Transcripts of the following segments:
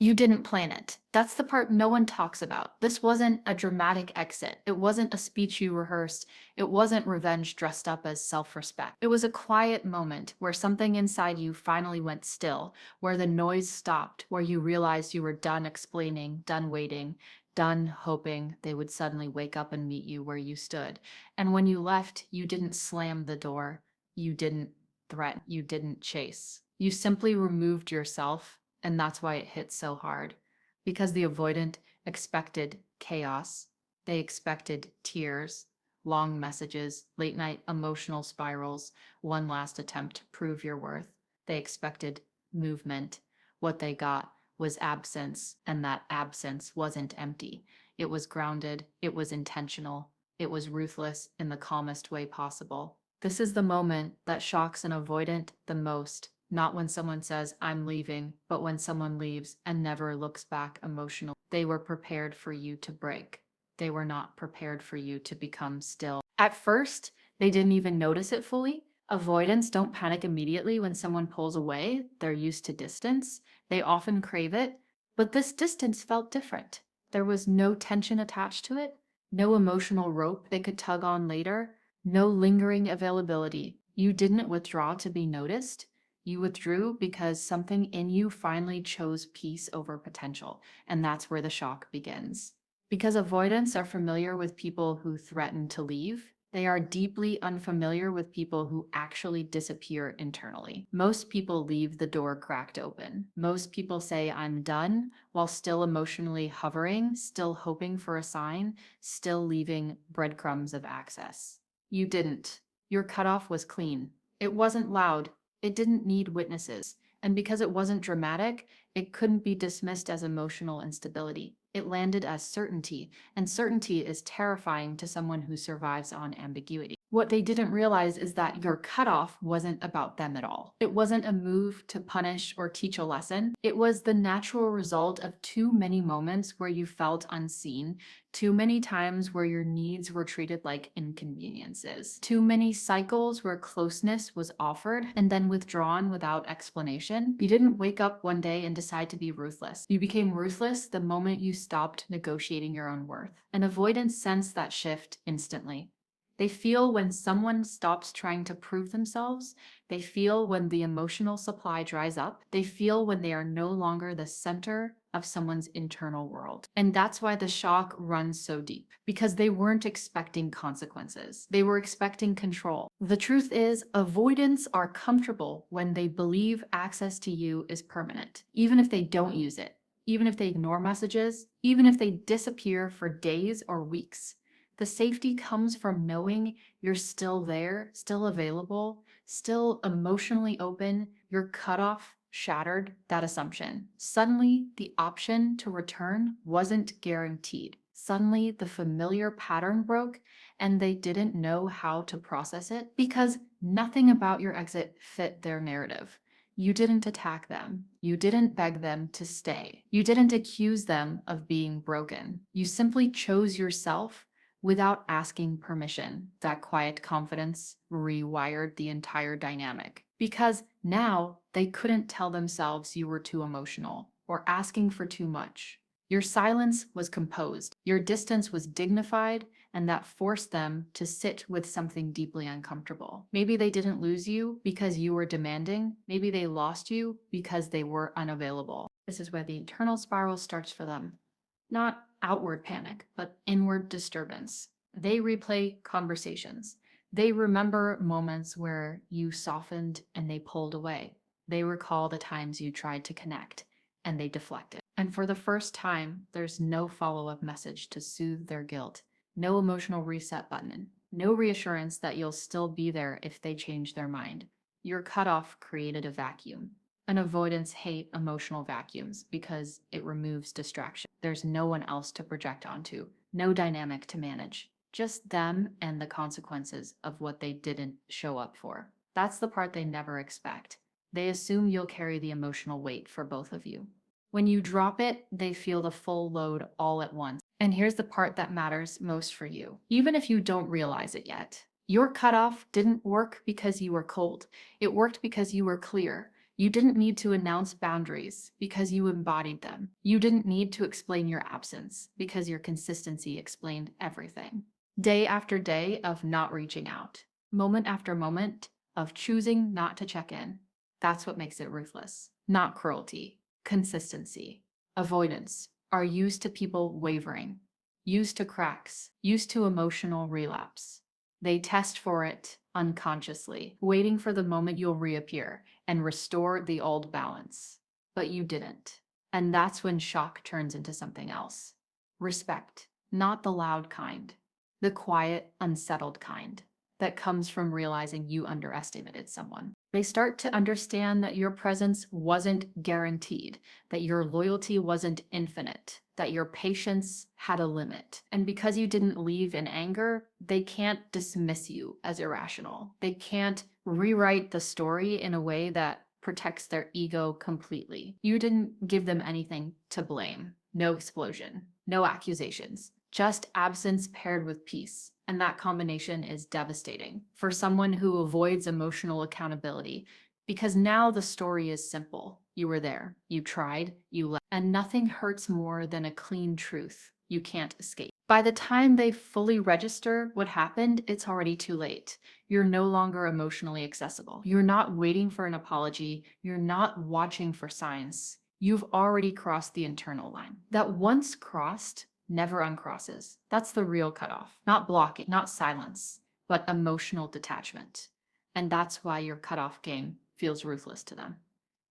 You didn't plan it. That's the part no one talks about. This wasn't a dramatic exit. It wasn't a speech you rehearsed. It wasn't revenge dressed up as self-respect. It was a quiet moment where something inside you finally went still, where the noise stopped, where you realized you were done explaining, done waiting, done hoping they would suddenly wake up and meet you where you stood. And when you left, you didn't slam the door. You didn't threaten. You didn't chase. You simply removed yourself, and that's why it hit so hard. Because the avoidant expected chaos. They expected tears, long messages, late night emotional spirals, one last attempt to prove your worth. They expected movement. What they got was absence, and that absence wasn't empty. It was grounded, it was intentional, it was ruthless in the calmest way possible. This is the moment that shocks an avoidant the most. Not when someone says, I'm leaving, but when someone leaves and never looks back emotional. They were prepared for you to break. They were not prepared for you to become still. At first, they didn't even notice it fully. Avoidants don't panic immediately when someone pulls away. They're used to distance. They often crave it, but this distance felt different. There was no tension attached to it, no emotional rope they could tug on later, no lingering availability. You didn't withdraw to be noticed. You withdrew because something in you finally chose peace over potential, and that's where the shock begins. Because avoidants are familiar with people who threaten to leave, they are deeply unfamiliar with people who actually disappear internally. Most people leave the door cracked open. Most people say, I'm done, while still emotionally hovering, still hoping for a sign, still leaving breadcrumbs of access. You didn't. Your cutoff was clean. It wasn't loud. It didn't need witnesses. And because it wasn't dramatic, it couldn't be dismissed as emotional instability. It landed as certainty, and certainty is terrifying to someone who survives on ambiguity. What they didn't realize is that your cutoff wasn't about them at all. It wasn't a move to punish or teach a lesson. It was the natural result of too many moments where you felt unseen, too many times where your needs were treated like inconveniences, too many cycles where closeness was offered and then withdrawn without explanation. You didn't wake up one day and decide to be ruthless. You became ruthless the moment you stopped negotiating your own worth. And avoidants sense that shift instantly. They feel when someone stops trying to prove themselves. They feel when the emotional supply dries up. They feel when they are no longer the center of someone's internal world. And that's why the shock runs so deep, because they weren't expecting consequences. They were expecting control. The truth is, avoidants are comfortable when they believe access to you is permanent, even if they don't use it, even if they ignore messages, even if they disappear for days or weeks. The safety comes from knowing you're still there, still available, still emotionally open. Your cutoff shattered that assumption. Suddenly, the option to return wasn't guaranteed. Suddenly, the familiar pattern broke, and they didn't know how to process it because nothing about your exit fit their narrative. You didn't attack them. You didn't beg them to stay. You didn't accuse them of being broken. You simply chose yourself without asking permission. That quiet confidence rewired the entire dynamic. Because now they couldn't tell themselves you were too emotional or asking for too much. Your silence was composed, your distance was dignified, and that forced them to sit with something deeply uncomfortable. Maybe they didn't lose you because you were demanding. Maybe they lost you because they were unavailable. This is where the internal spiral starts for them. Not outward panic, but inward disturbance. They replay conversations. They remember moments where you softened and they pulled away. They recall the times you tried to connect and they deflected. And for the first time, there's no follow-up message to soothe their guilt, no emotional reset button, no reassurance that you'll still be there if they change their mind. Your cutoff created a vacuum. And avoidants hate emotional vacuums because it removes distraction. There's no one else to project onto, no dynamic to manage, just them and the consequences of what they didn't show up for. That's the part they never expect. They assume you'll carry the emotional weight for both of you. When you drop it, they feel the full load all at once. And here's the part that matters most for you, even if you don't realize it yet. Your cutoff didn't work because you were cold. It worked because you were clear. You didn't need to announce boundaries because you embodied them. You didn't need to explain your absence because your consistency explained everything. Day after day of not reaching out, moment after moment of choosing not to check in. That's what makes it ruthless. Not cruelty, consistency. Avoidance are used to people wavering, used to cracks, used to emotional relapse. They test for it unconsciously, waiting for the moment you'll reappear and restore the old balance. But you didn't. And that's when shock turns into something else. Respect, not the loud kind, the quiet, unsettled kind that comes from realizing you underestimated someone. They start to understand that your presence wasn't guaranteed, that your loyalty wasn't infinite, that your patience had a limit. And because you didn't leave in anger, they can't dismiss you as irrational. They can't rewrite the story in a way that protects their ego completely. You didn't give them anything to blame. No explosion, no accusations, just absence paired with peace. And that combination is devastating for someone who avoids emotional accountability, because now the story is simple. You were there, you tried, you left, and nothing hurts more than a clean truth you can't escape. By the time they fully register what happened, it's already too late. You're no longer emotionally accessible. You're not waiting for an apology. You're not watching for signs. You've already crossed the internal line. That once crossed never uncrosses. That's the real cutoff. Not blocking, not silence, but emotional detachment. And that's why your cutoff game feels ruthless to them.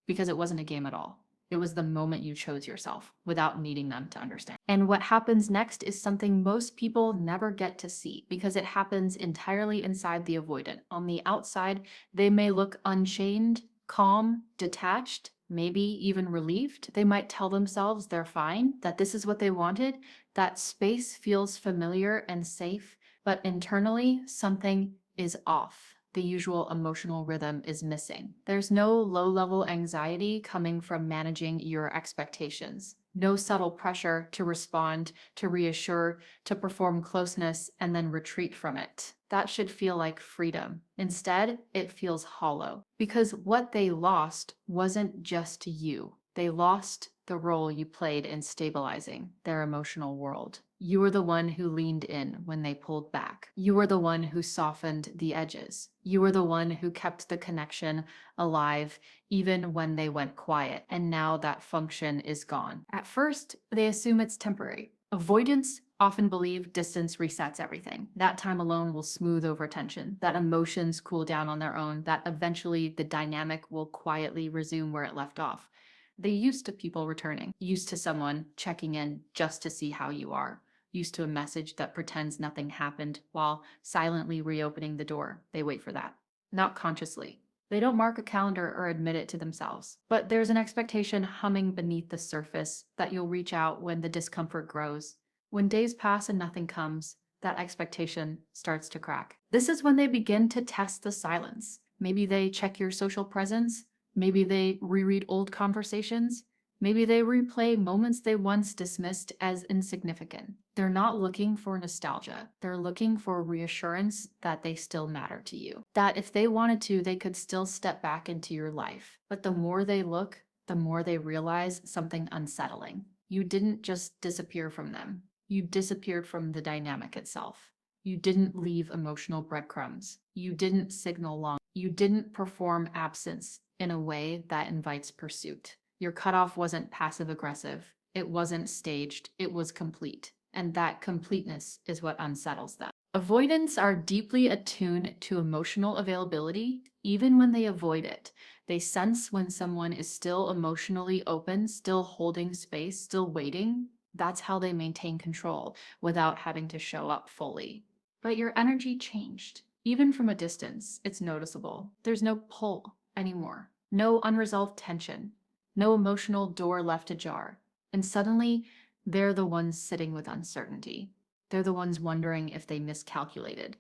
Because it wasn't a game at all. It was the moment you chose yourself without needing them to understand. And what happens next is something most people never get to see because it happens entirely inside the avoidant. On the outside, they may look unchained, calm, detached, maybe even relieved. They might tell themselves they're fine, that this is what they wanted, that space feels familiar and safe, but internally something is off. The usual emotional rhythm is missing. There's no low-level anxiety coming from managing your expectations. No subtle pressure to respond, to reassure, to perform closeness, and then retreat from it. That should feel like freedom. Instead, it feels hollow. Because what they lost wasn't just you. They lost the role you played in stabilizing their emotional world. You were the one who leaned in when they pulled back. You were the one who softened the edges. You were the one who kept the connection alive even when they went quiet. And now that function is gone. At first, they assume it's temporary. Avoidants often believe distance resets everything. That time alone will smooth over tension, that emotions cool down on their own, that eventually the dynamic will quietly resume where it left off. They used to people returning, used to someone checking in just to see how you are, used to a message that pretends nothing happened while silently reopening the door. They wait for that, not consciously. They don't mark a calendar or admit it to themselves, but there's an expectation humming beneath the surface that you'll reach out when the discomfort grows. When days pass and nothing comes, that expectation starts to crack. This is when they begin to test the silence. Maybe they check your social presence. Maybe they reread old conversations. Maybe they replay moments they once dismissed as insignificant. They're not looking for nostalgia. They're looking for reassurance that they still matter to you. That if they wanted to, they could still step back into your life. But the more they look, the more they realize something unsettling. You didn't just disappear from them. You disappeared from the dynamic itself. You didn't leave emotional breadcrumbs. You didn't signal long. You didn't perform absence in a way that invites pursuit. Your cutoff wasn't passive-aggressive. It wasn't staged. It was complete. And that completeness is what unsettles them. Avoidants are deeply attuned to emotional availability, even when they avoid it. They sense when someone is still emotionally open, still holding space, still waiting. That's how they maintain control without having to show up fully. But your energy changed. Even from a distance, it's noticeable. There's no pull anymore. No unresolved tension. No emotional door left ajar. And suddenly, they're the ones sitting with uncertainty. They're the ones wondering if they miscalculated,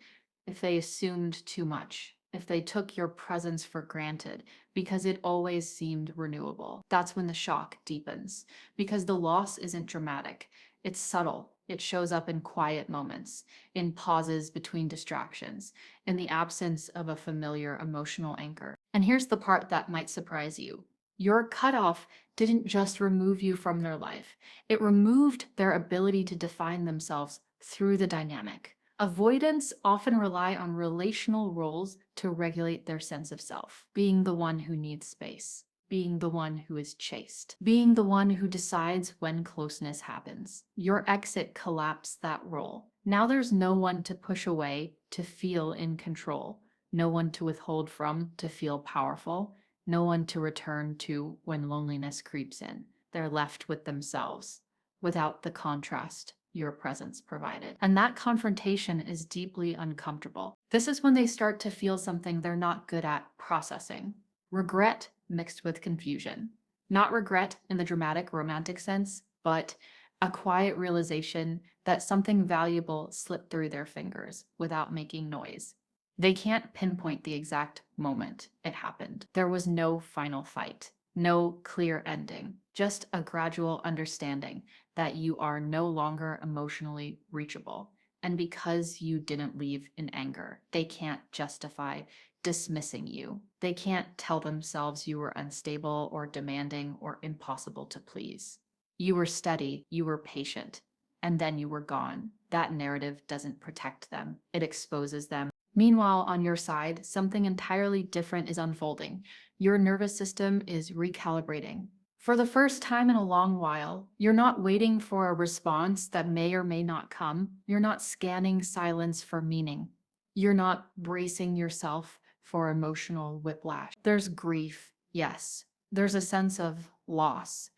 if they assumed too much, if they took your presence for granted because it always seemed renewable. That's when the shock deepens, because the loss isn't dramatic. It's subtle. It shows up in quiet moments, in pauses between distractions, in the absence of a familiar emotional anchor. And here's the part that might surprise you. Your cutoff didn't just remove you from their life, it removed their ability to define themselves through the dynamic. Avoidants often rely on relational roles to regulate their sense of self, being the one who needs space, being the one who is chased, being the one who decides when closeness happens. Your exit collapsed that role. Now there's no one to push away to feel in control, no one to withhold from to feel powerful, no one to return to when loneliness creeps in. They're left with themselves, without the contrast your presence provided. And that confrontation is deeply uncomfortable. This is when they start to feel something they're not good at processing. Regret mixed with confusion. Not regret in the dramatic romantic sense, but a quiet realization that something valuable slipped through their fingers without making noise. They can't pinpoint the exact moment it happened. There was no final fight, no clear ending, just a gradual understanding that you are no longer emotionally reachable. And because you didn't leave in anger, they can't justify dismissing you. They can't tell themselves you were unstable or demanding or impossible to please. You were steady, you were patient, and then you were gone. That narrative doesn't protect them, it exposes them. Meanwhile, on your side, something entirely different is unfolding. Your nervous system is recalibrating. For the first time in a long while, you're not waiting for a response that may or may not come. You're not scanning silence for meaning. You're not bracing yourself for emotional whiplash. There's grief, yes. There's a sense of loss.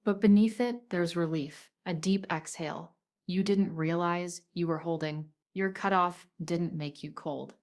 But beneath it, there's relief, a deep exhale. You didn't realize you were holding. Your cutoff didn't make you cold.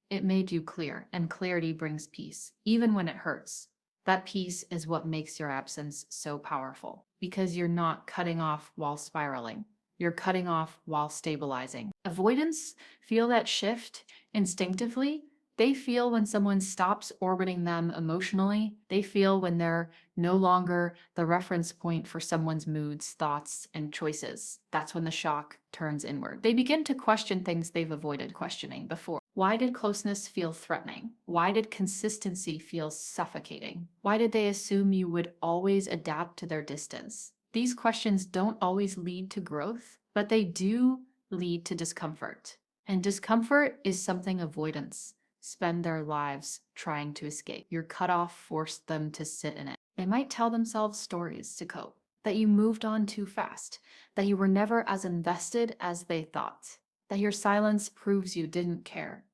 It made you clear, and clarity brings peace, even when it hurts. That peace is what makes your absence so powerful, because you're not cutting off while spiraling. You're cutting off while stabilizing. Avoidants feel that shift instinctively. They feel when someone stops orbiting them emotionally. They feel when they're no longer the reference point for someone's moods, thoughts, and choices. That's when the shock turns inward. They begin to question things they've avoided questioning before. Why did closeness feel threatening? Why did consistency feel suffocating? Why did they assume you would always adapt to their distance? These questions don't always lead to growth, but they do lead to discomfort. And discomfort is something avoidants spend their lives trying to escape. Your cutoff forced them to sit in it. They might tell themselves stories to cope, that you moved on too fast, that you were never as invested as they thought, that your silence proves you didn't care.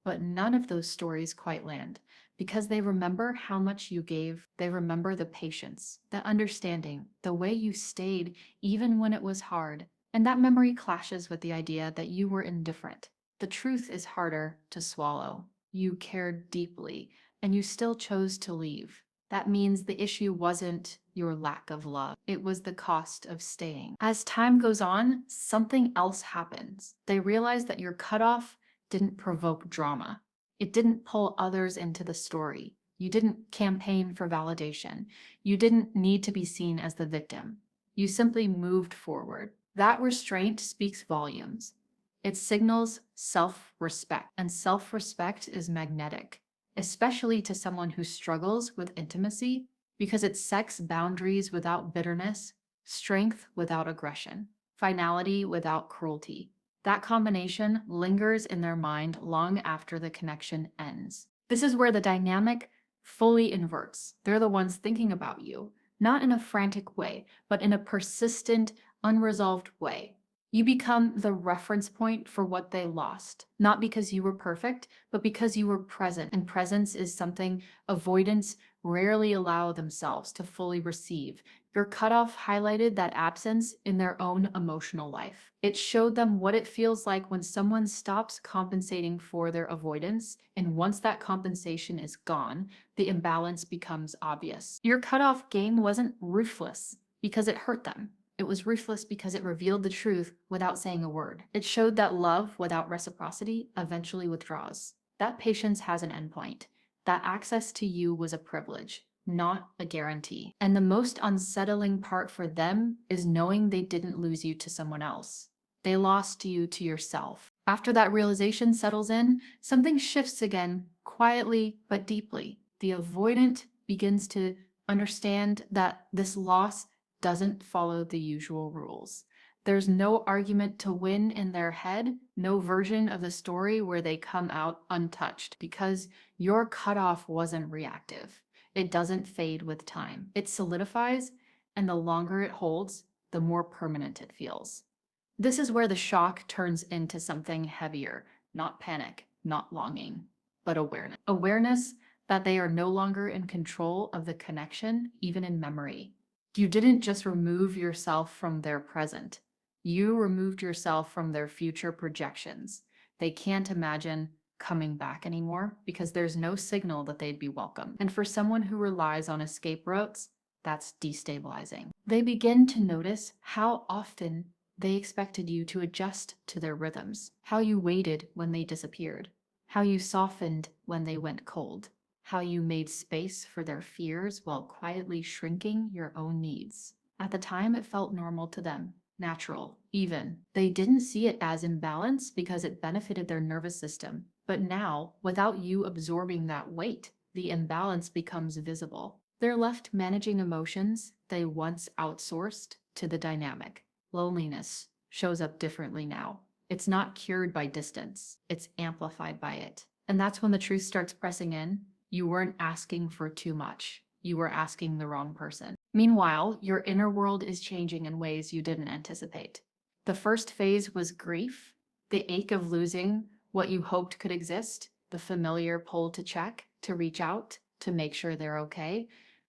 But none of those stories quite land, because they remember how much you gave. They remember the patience, the understanding, the way you stayed even when it was hard. And that memory clashes with the idea that you were indifferent. The truth is harder to swallow. You cared deeply, and you still chose to leave. That means the issue wasn't your lack of love. It was the cost of staying. As time goes on, something else happens. They realize that your cutoff didn't provoke drama. It didn't pull others into the story. You didn't campaign for validation. You didn't need to be seen as the victim. You simply moved forward. That restraint speaks volumes. It signals self-respect, and self-respect is magnetic, especially to someone who struggles with intimacy, because it sets boundaries without bitterness, strength without aggression, finality without cruelty. That combination lingers in their mind long after the connection ends. This is where the dynamic fully inverts. They're the ones thinking about you, not in a frantic way, but in a persistent, unresolved way. You become the reference point for what they lost, not because you were perfect, but because you were present. And presence is something avoidants rarely allow themselves to fully receive. Your cutoff highlighted that absence in their own emotional life. It showed them what it feels like when someone stops compensating for their avoidance, and once that compensation is gone, the imbalance becomes obvious. Your cutoff game wasn't ruthless because it hurt them. It was ruthless because it revealed the truth without saying a word. It showed that love without reciprocity eventually withdraws. That patience has an endpoint. That access to you was a privilege, not a guarantee. And the most unsettling part for them is knowing they didn't lose you to someone else. They lost you to yourself. After that realization settles in, something shifts again, quietly but deeply. The avoidant begins to understand that this loss doesn't follow the usual rules. There's no argument to win in their head, no version of the story where they come out untouched, because your cutoff wasn't reactive. It doesn't fade with time. It solidifies, and the longer it holds, the more permanent it feels. This is where the shock turns into something heavier, not panic, not longing, but awareness. Awareness that they are no longer in control of the connection, even in memory. You didn't just remove yourself from their present, you removed yourself from their future projections. They can't imagine coming back anymore because there's no signal that they'd be welcome. And for someone who relies on escape routes, that's destabilizing. They begin to notice how often they expected you to adjust to their rhythms, how you waited when they disappeared, how you softened when they went cold, how you made space for their fears while quietly shrinking your own needs. At the time, it felt normal to them, natural, even. They didn't see it as imbalance because it benefited their nervous system. But now, without you absorbing that weight, the imbalance becomes visible. They're left managing emotions they once outsourced to the dynamic. Loneliness shows up differently now. It's not cured by distance, it's amplified by it. And that's when the truth starts pressing in. You weren't asking for too much. You were asking the wrong person. Meanwhile, your inner world is changing in ways you didn't anticipate. The first phase was grief, the ache of losing what you hoped could exist, the familiar pull to check, to reach out, to make sure they're okay.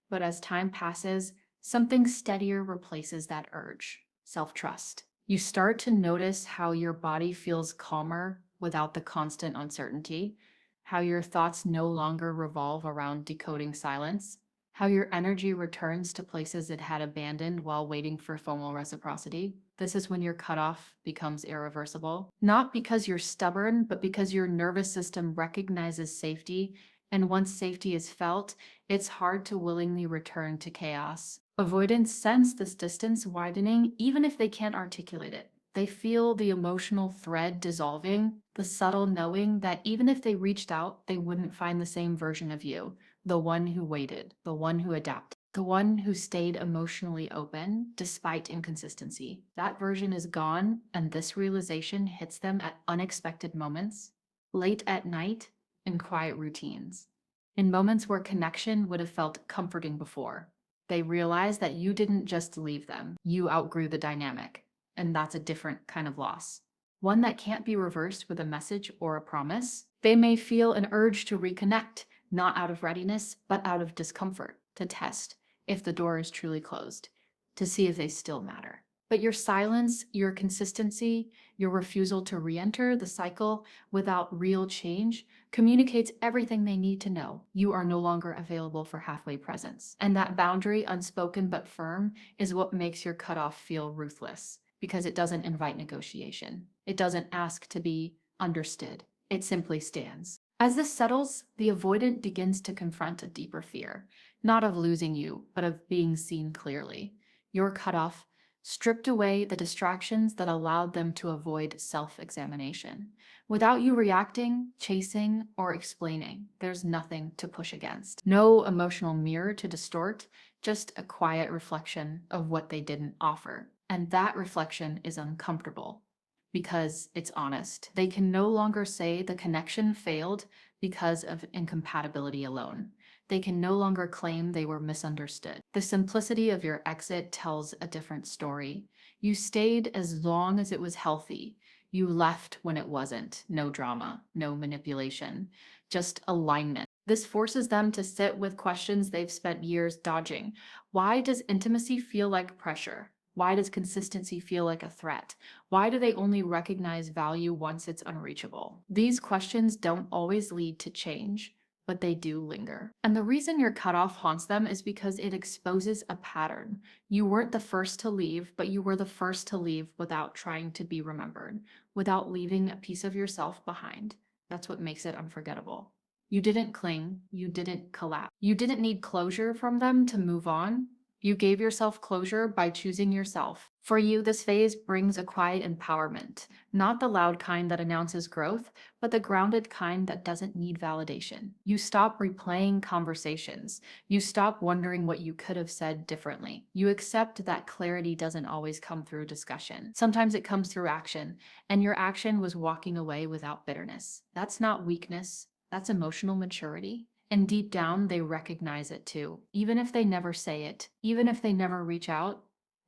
But as time passes, something steadier replaces that urge: self-trust. You start to notice how your body feels calmer without the constant uncertainty, how your thoughts no longer revolve around decoding silence, how your energy returns to places it had abandoned while waiting for FOMO reciprocity. This is when your cutoff becomes irreversible. Not because you're stubborn, but because your nervous system recognizes safety, and once safety is felt, it's hard to willingly return to chaos. Avoidants sense this distance widening even if they can't articulate it. They feel the emotional thread dissolving, the subtle knowing that even if they reached out, they wouldn't find the same version of you, the one who waited, the one who adapted, the one who stayed emotionally open despite inconsistency. That version is gone, and this realization hits them at unexpected moments, late at night, in quiet routines, in moments where connection would have felt comforting before. They realize that you didn't just leave them, you outgrew the dynamic, and that's a different kind of loss. One that can't be reversed with a message or a promise. They may feel an urge to reconnect, not out of readiness, but out of discomfort, to test if the door is truly closed, to see if they still matter. But your silence, your consistency, your refusal to re-enter the cycle without real change communicates everything they need to know. You are no longer available for halfway presence. And that boundary, unspoken but firm, is what makes your cutoff feel ruthless, because it doesn't invite negotiation. It doesn't ask to be understood. It simply stands. As this settles, the avoidant begins to confront a deeper fear, not of losing you, but of being seen clearly. Your cutoff stripped away the distractions that allowed them to avoid self-examination. Without you reacting, chasing, or explaining, there's nothing to push against. No emotional mirror to distort, just a quiet reflection of what they didn't offer. And that reflection is uncomfortable because it's honest. They can no longer say the connection failed because of incompatibility alone. They can no longer claim they were misunderstood. The simplicity of your exit tells a different story. You stayed as long as it was healthy. You left when it wasn't. No drama, no manipulation, just alignment. This forces them to sit with questions they've spent years dodging. Why does intimacy feel like pressure? Why does consistency feel like a threat? Why do they only recognize value once it's unreachable? These questions don't always lead to change, but they do linger. And the reason your cutoff haunts them is because it exposes a pattern. You weren't the first to leave, but you were the first to leave without trying to be remembered, without leaving a piece of yourself behind. That's what makes it unforgettable. You didn't cling, you didn't collapse. You didn't need closure from them to move on. You gave yourself closure by choosing yourself. For you, this phase brings a quiet empowerment, not the loud kind that announces growth, but the grounded kind that doesn't need validation. You stop replaying conversations. You stop wondering what you could have said differently. You accept that clarity doesn't always come through discussion. Sometimes it comes through action, and your action was walking away without bitterness. That's not weakness, that's emotional maturity. And deep down, they recognize it too. Even if they never say it, even if they never reach out,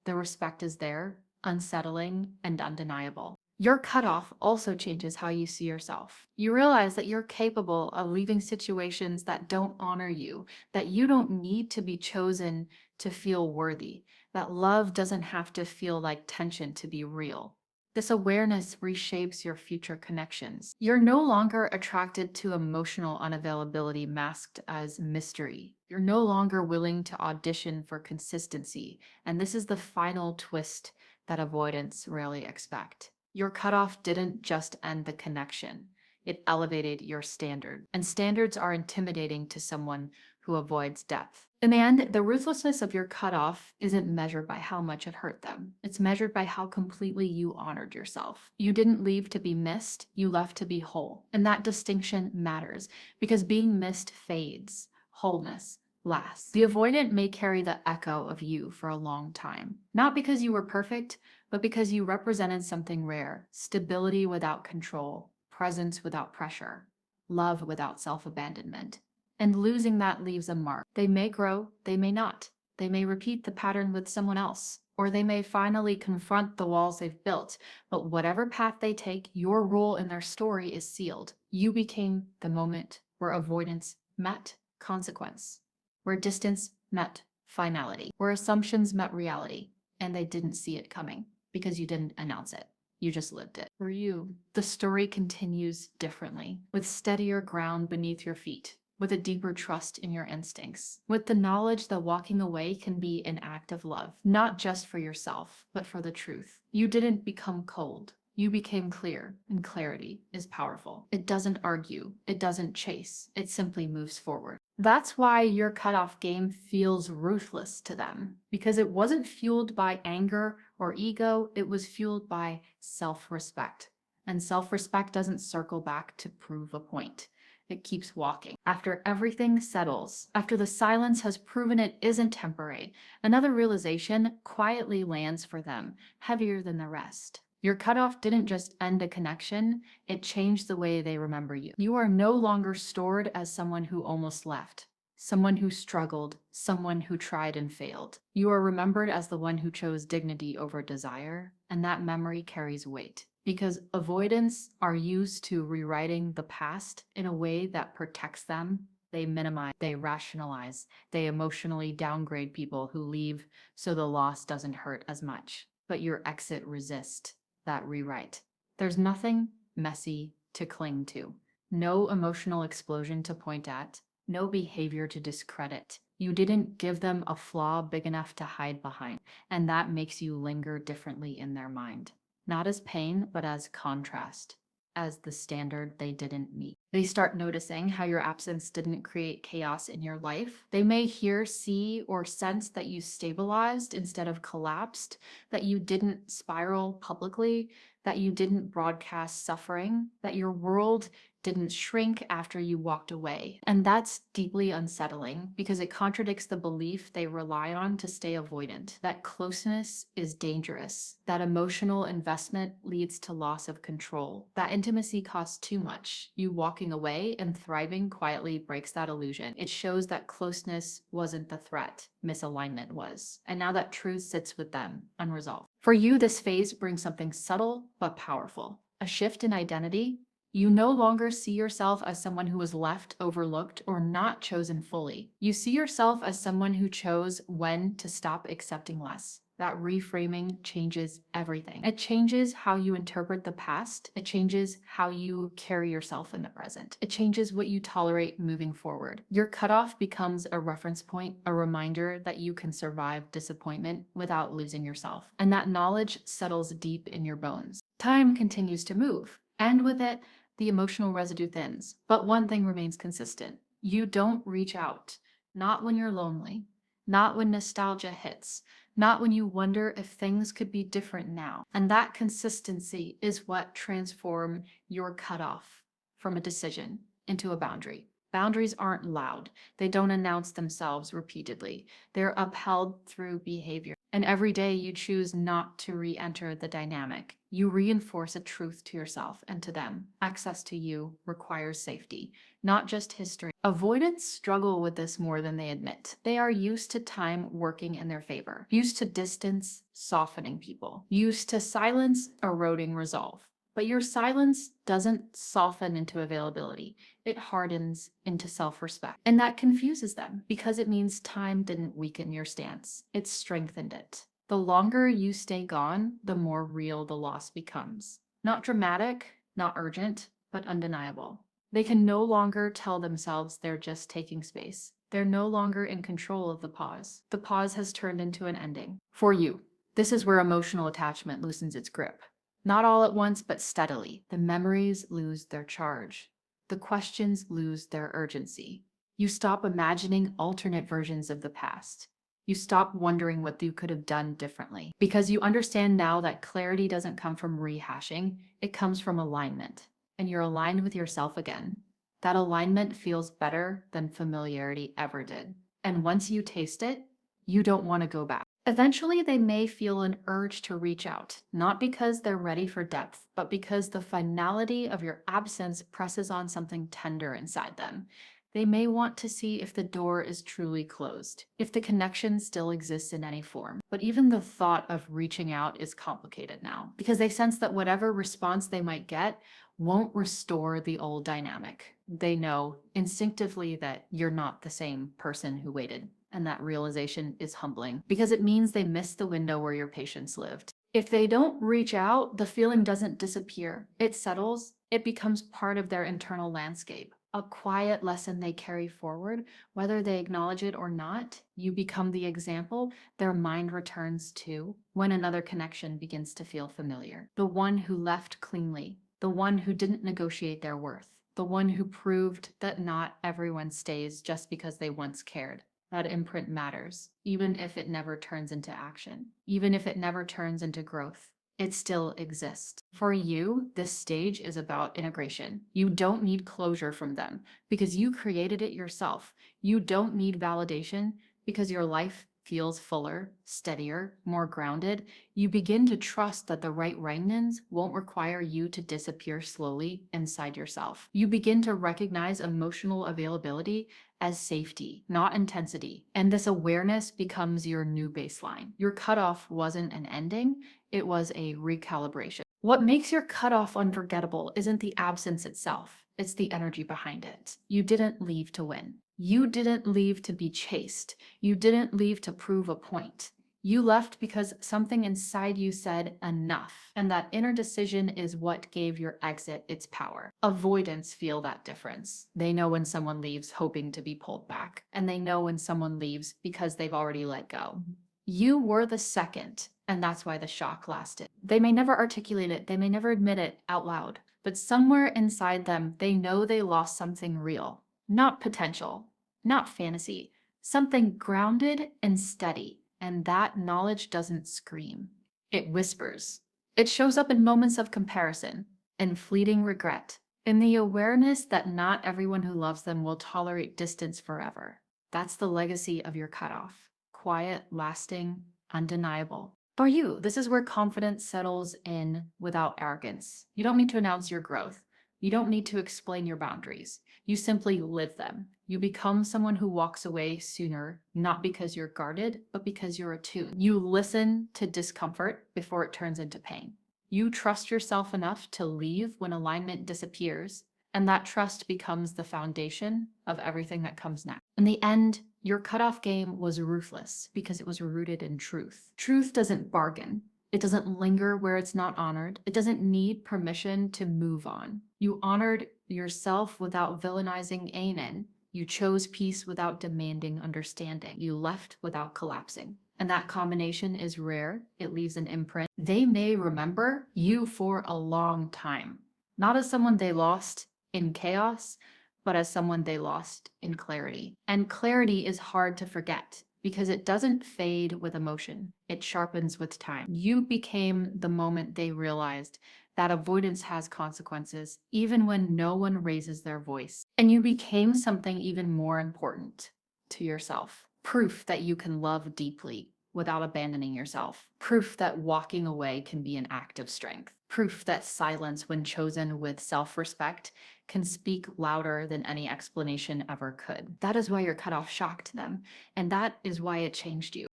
the respect is there, unsettling and undeniable. Your cutoff also changes how you see yourself. You realize that you're capable of leaving situations that don't honor you, that you don't need to be chosen to feel worthy, that love doesn't have to feel like tension to be real. This awareness reshapes your future connections. You're no longer attracted to emotional unavailability masked as mystery. You're no longer willing to audition for consistency. And this is the final twist that avoidants rarely expect. Your cutoff didn't just end the connection, it elevated your standard. And standards are intimidating to someone who avoids depth. In the end, the ruthlessness of your cutoff isn't measured by how much it hurt them. It's measured by how completely you honored yourself. You didn't leave to be missed, you left to be whole. And that distinction matters because being missed fades, wholeness lasts. The avoidant may carry the echo of you for a long time, not because you were perfect, but because you represented something rare: stability without control, presence without pressure, love without self-abandonment. And losing that leaves a mark. They may grow, they may not. They may repeat the pattern with someone else, or they may finally confront the walls they've built. But whatever path they take, your role in their story is sealed. You became the moment where avoidance met consequence, where distance met finality, where assumptions met reality, and they didn't see it coming because you didn't announce it. You just lived it. For you, the story continues differently, with steadier ground beneath your feet, with a deeper trust in your instincts, with the knowledge that walking away can be an act of love, not just for yourself, but for the truth. You didn't become cold. You became clear, and clarity is powerful. It doesn't argue, it doesn't chase, it simply moves forward. That's why your cutoff game feels ruthless to them, because it wasn't fueled by anger or ego, it was fueled by self-respect. And self-respect doesn't circle back to prove a point. It keeps walking. After everything settles, after the silence has proven it isn't temporary, another realization quietly lands for them, heavier than the rest. Your cutoff didn't just end a connection, it changed the way they remember you. You are no longer stored as someone who almost left, someone who struggled, someone who tried and failed. You are remembered as the one who chose dignity over desire, and that memory carries weight. Because avoidants are used to rewriting the past in a way that protects them. They minimize, they rationalize, they emotionally downgrade people who leave so the loss doesn't hurt as much. But your exit resists that rewrite. There's nothing messy to cling to, no emotional explosion to point at, no behavior to discredit. You didn't give them a flaw big enough to hide behind, and that makes you linger differently in their mind. Not as pain, but as contrast, as the standard they didn't meet. They start noticing how your absence didn't create chaos in your life. They may hear, see, or sense that you stabilized instead of collapsed, that you didn't spiral publicly, that you didn't broadcast suffering, that your world didn't shrink after you walked away. And that's deeply unsettling because it contradicts the belief they rely on to stay avoidant, that closeness is dangerous, that emotional investment leads to loss of control, that intimacy costs too much. You walking away and thriving quietly breaks that illusion. It shows that closeness wasn't the threat, misalignment was. And now that truth sits with them, unresolved. For you, this phase brings something subtle but powerful, a shift in identity. You no longer see yourself as someone who was left, overlooked, or not chosen fully. You see yourself as someone who chose when to stop accepting less. That reframing changes everything. It changes how you interpret the past. It changes how you carry yourself in the present. It changes what you tolerate moving forward. Your cutoff becomes a reference point, a reminder that you can survive disappointment without losing yourself. And that knowledge settles deep in your bones. Time continues to move, and with it, the emotional residue thins. But one thing remains consistent. You don't reach out, not when you're lonely, not when nostalgia hits, not when you wonder if things could be different now. And that consistency is what transform your cutoff from a decision into a boundary. Boundaries aren't loud. They don't announce themselves repeatedly. They're upheld through behavior. And every day you choose not to re-enter the dynamic. You reinforce a truth to yourself and to them. Access to you requires safety, not just history. Avoidants struggle with this more than they admit. They are used to time working in their favor, used to distance softening people, used to silence eroding resolve. But your silence doesn't soften into availability. It hardens into self-respect. And that confuses them because it means time didn't weaken your stance. It strengthened it. The longer you stay gone, the more real the loss becomes. Not dramatic, not urgent, but undeniable. They can no longer tell themselves they're just taking space. They're no longer in control of the pause. The pause has turned into an ending. For you, this is where emotional attachment loosens its grip. Not all at once, but steadily. The memories lose their charge. The questions lose their urgency. You stop imagining alternate versions of the past. You stop wondering what you could have done differently. Because you understand now that clarity doesn't come from rehashing, it comes from alignment. And you're aligned with yourself again. That alignment feels better than familiarity ever did. And once you taste it, you don't want to go back. Eventually, they may feel an urge to reach out, not because they're ready for depth, but because the finality of your absence presses on something tender inside them. They may want to see if the door is truly closed, if the connection still exists in any form. But even the thought of reaching out is complicated now, because they sense that whatever response they might get won't restore the old dynamic. They know instinctively that you're not the same person who waited. And that realization is humbling because it means they missed the window where your patience lived. If they don't reach out, the feeling doesn't disappear. It settles. It becomes part of their internal landscape, a quiet lesson they carry forward. Whether they acknowledge it or not, you become the example their mind returns to when another connection begins to feel familiar. The one who left cleanly, the one who didn't negotiate their worth, the one who proved that not everyone stays just because they once cared. That imprint matters, even if it never turns into action, even if it never turns into growth. It still exists. For you, this stage is about integration. You don't need closure from them because you created it yourself. You don't need validation because your life feels fuller, steadier, more grounded. You begin to trust that the right remnants won't require you to disappear slowly inside yourself. You begin to recognize emotional availability as safety, not intensity. And this awareness becomes your new baseline. Your cutoff wasn't an ending, it was a recalibration. What makes your cutoff unforgettable isn't the absence itself, it's the energy behind it. You didn't leave to win. You didn't leave to be chased. You didn't leave to prove a point. You left because something inside you said enough, and that inner decision is what gave your exit its power. Avoidants feel that difference. They know when someone leaves hoping to be pulled back, and they know when someone leaves because they've already let go. You were the second, and that's why the shock lasted. They may never articulate it, they may never admit it out loud, but somewhere inside them, they know they lost something real, not potential, not fantasy, something grounded and steady. And that knowledge doesn't scream. It whispers. It shows up in moments of comparison and fleeting regret, in the awareness that not everyone who loves them will tolerate distance forever. That's the legacy of your cutoff. Quiet, lasting, undeniable. For you, this is where confidence settles in without arrogance. You don't need to announce your growth. You don't need to explain your boundaries. You simply live them. You become someone who walks away sooner, not because you're guarded, but because you're attuned. You listen to discomfort before it turns into pain. You trust yourself enough to leave when alignment disappears, and that trust becomes the foundation of everything that comes next. In the end, your cutoff game was ruthless because it was rooted in truth. Truth doesn't bargain. It doesn't linger where it's not honored. It doesn't need permission to move on. You honored yourself without villainizing Anan. You chose peace without demanding understanding. You left without collapsing. And that combination is rare. It leaves an imprint. They may remember you for a long time, not as someone they lost in chaos, but as someone they lost in clarity. And clarity is hard to forget because it doesn't fade with emotion, it sharpens with time. You became the moment they realized that avoidance has consequences, even when no one raises their voice. And you became something even more important to yourself. Proof that you can love deeply without abandoning yourself. Proof that walking away can be an act of strength. Proof that silence, when chosen with self-respect, can speak louder than any explanation ever could. That is why your cutoff shocked them, and that is why it changed you.